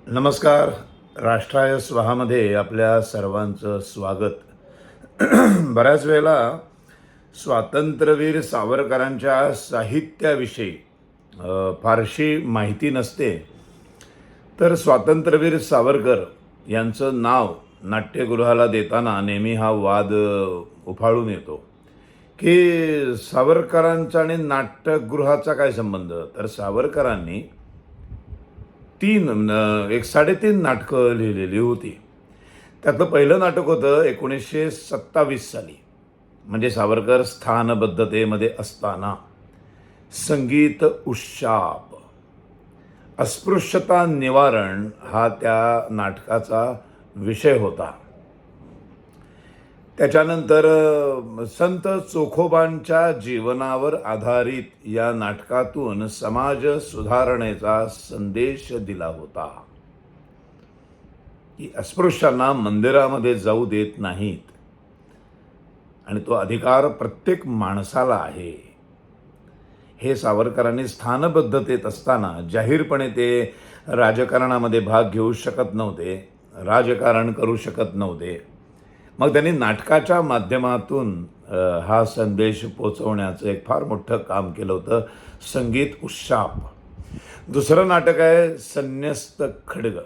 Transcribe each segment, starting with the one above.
नमस्कार. राष्ट्राय स्वाहामध्ये आपल्या सर्वांचं स्वागत. बऱ्याच वेळेला स्वातंत्र्यवीर सावरकरांच्या साहित्याविषयी फारशी माहिती नसते. तर स्वातंत्र्यवीर सावरकर यांचं नाव नाट्यगृहाला देताना नेहमी हा वाद उफाळून येतो की सावरकरांचा आणि नाट्यगृहाचा काय संबंध. तर सावरकरांनी एक 3.5 नाटकं लिहिलेली होती. त्यातलं पहिलं नाटक होतं 1927 साली, म्हणजे सावरकर स्थानबद्धतेमध्ये असताना. संगीत उशाप, अस्पृश्यता निवारण हा त्या नाटकाचा विषय होता. त्याच्यानंतर संत चोखोबांच्या जीवनावर आधारित या नाटकातून समाज सुधारणेचा संदेश दिला होता की अस्पृश्यांना मंदिरामध्ये जाऊ देत नाहीत आणि तो अधिकार प्रत्येक माणसाला आहे. हे सावरकरांनी स्थानबद्धतेत असताना जाहीरपणे ते राजकारणामध्ये भाग घेऊ शकत नव्हते, राजकारण करू शकत नव्हते. मग त्यांनी नाटकाच्या माध्यमातून हा संदेश पोचवण्याचं एक फार मोठं काम केलं होतं. संगीत उशाप. दुसरं नाटक आहे संन्यस्त खड्ग.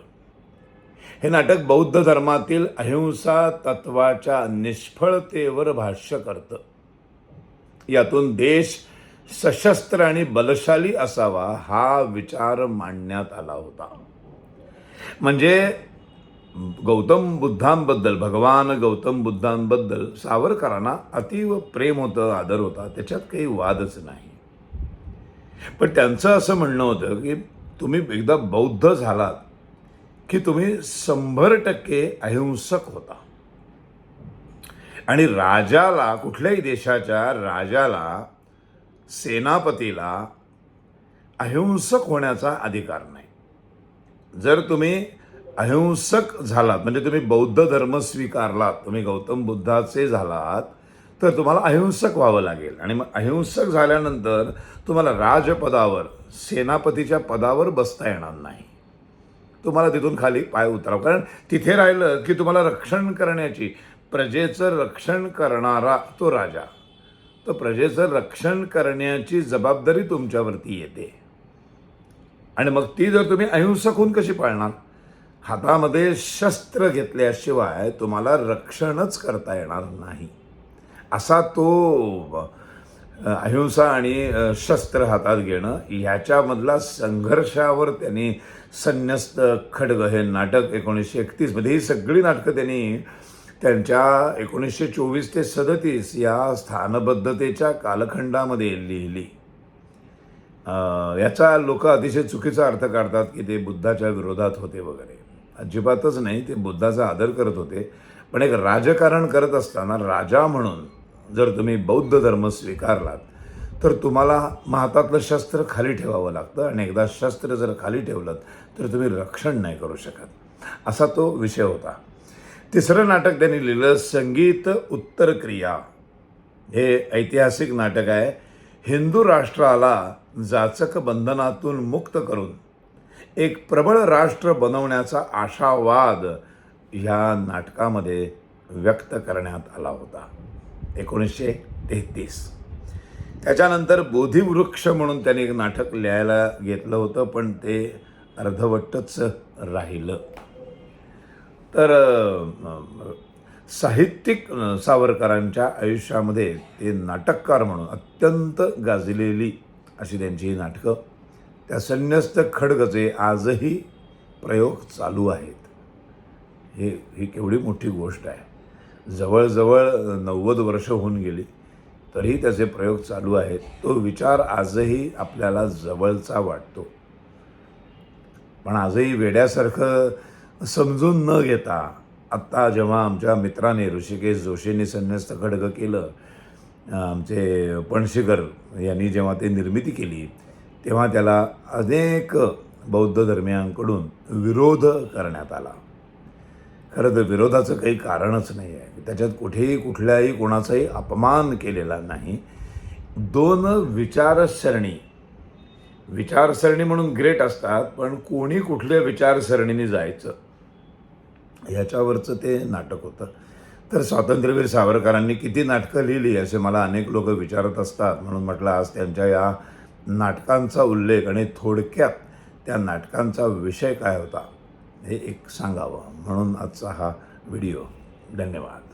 हे नाटक बौद्ध धर्मातील अहिंसा तत्वाच्या निष्फळतेवर भाष्य करतं. यातून देश सशस्त्र आणि बलशाली असावा हा विचार मांडण्यात आला होता. म्हणजे भगवान गौतम बुद्धांबद्दल सावरकरांना अतीव प्रेम होतं, आदर होता, त्याच्यात काही वादच नाही. पण त्यांचं असं म्हणणं होतं की तुम्ही एकदा बौद्ध झालात की तुम्ही 100% अहिंसक होता. आणि राजाला, कुठल्याही देशाच्या राजाला, सेनापतीला अहिंसक होण्याचा अधिकार नाही. जर तुम्ही अहिंसक झालात, म्हणजे तुम्ही बौद्ध धर्म स्वीकारलात, तुम्ही गौतम बुद्धाचे झालात, तर तुम्हाला अहिंसक व्हावं लागेल. आणि मग अहिंसक झाल्यानंतर तुम्हाला राजपदावर, सेनापतीच्या पदावर बसता येणार नाही. तुम्हाला तिथून खाली पाय उतरावं, कारण तिथे राहिलं की तुम्हाला रक्षण करण्याची, प्रजेचं रक्षण करणारा तो राजा, तर प्रजेचं रक्षण करण्याची जबाबदारी तुमच्यावरती येते. आणि मग ती जर तुम्ही अहिंसक होऊन कशी पाळणार? हातामध्ये शस्त्र घेतल्याशिवाय तुम्हाला रक्षणच करता येणार नाही. असा तो अहिंसा आणि शस्त्र हातात घेणं ह्याच्यामधला संघर्षावर त्यांनी संन्यस्त खड्ग हे नाटक 1931 मध्ये, ही सगळी नाटकं त्यांनी त्यांच्या 1924 ते 37 या स्थानबद्धतेच्या कालखंडामध्ये लिहिली. याचा लोक अतिशय चुकीचा अर्थ काढतात की ते बुद्धाच्या विरोधात होते वगैरे. अजिबातच नाही, ते बुद्धाचा आदर करत होते. पण एक राजकारण करत असताना राजा म्हणून जर तुम्ही बौद्ध धर्म स्वीकारलात तर तुम्हाला हातातलं शस्त्र खाली ठेवावं लागतं, आणि एकदा शस्त्र जर खाली ठेवलं तर तुम्ही रक्षण नाही करू शकत. असा तो विषय होता. तिसरं नाटक त्यांनी लिहिलं संगीत उत्तर क्रिया. हे ऐतिहासिक नाटक आहे. हिंदू राष्ट्राला जाचक बंधनातून मुक्त करून एक प्रबळ राष्ट्र बनवण्याचा आशावाद ह्या नाटकामध्ये व्यक्त करण्यात आला होता 1933. त्याच्यानंतर बोधिवृक्ष म्हणून त्यांनी एक नाटक लिहायला घेतलं होतं, पण ते अर्धवटच राहिलं. तर साहित्यिक सावरकरांच्या आयुष्यामध्ये ते नाटककार म्हणून अत्यंत गाजलेली अशी त्यांची ही नाटकं. त्या संन्यस्त खड्गचे आजही प्रयोग चालू आहेत. ही केवढी मोठी गोष्ट आहे. जवळजवळ 90 वर्ष होऊन गेली तरी त्याचे प्रयोग चालू आहेत. तो विचार आजही आपल्याला जवळचा वाटतो. पण आजही वेड्यासारखं समजून न घेता, आत्ता जेव्हा आमच्या मित्राने ऋषिकेश जोशींनी संन्यस्त खड्ग केलं, आमचे पणशीकर यांनी जेव्हा ते निर्मिती केली, तेव्हा त्याला अनेक बौद्ध धर्मीयांकडून विरोध करण्यात आला. खरं तर विरोधाचं काही कारणच नाही आहे. त्याच्यात कुठल्याही कोणाचाही अपमान केलेला नाही. दोन विचारसरणी विचारसरणी म्हणून ग्रेट असतात, पण कोणी कुठल्या विचारसरणीने जायचं ह्याच्यावरचं ते नाटक होतं. तर स्वातंत्र्यवीर सावरकरांनी किती नाटकं लिहिली असे मला अनेक लोक विचारत असतात, म्हणून म्हटलं आज त्यांच्या या नाटकांचा उल्लेख आणि थोडक्यात त्या नाटकांचा विषय काय होता हे एक सांगावं, म्हणून आजचा हा व्हिडिओ. धन्यवाद.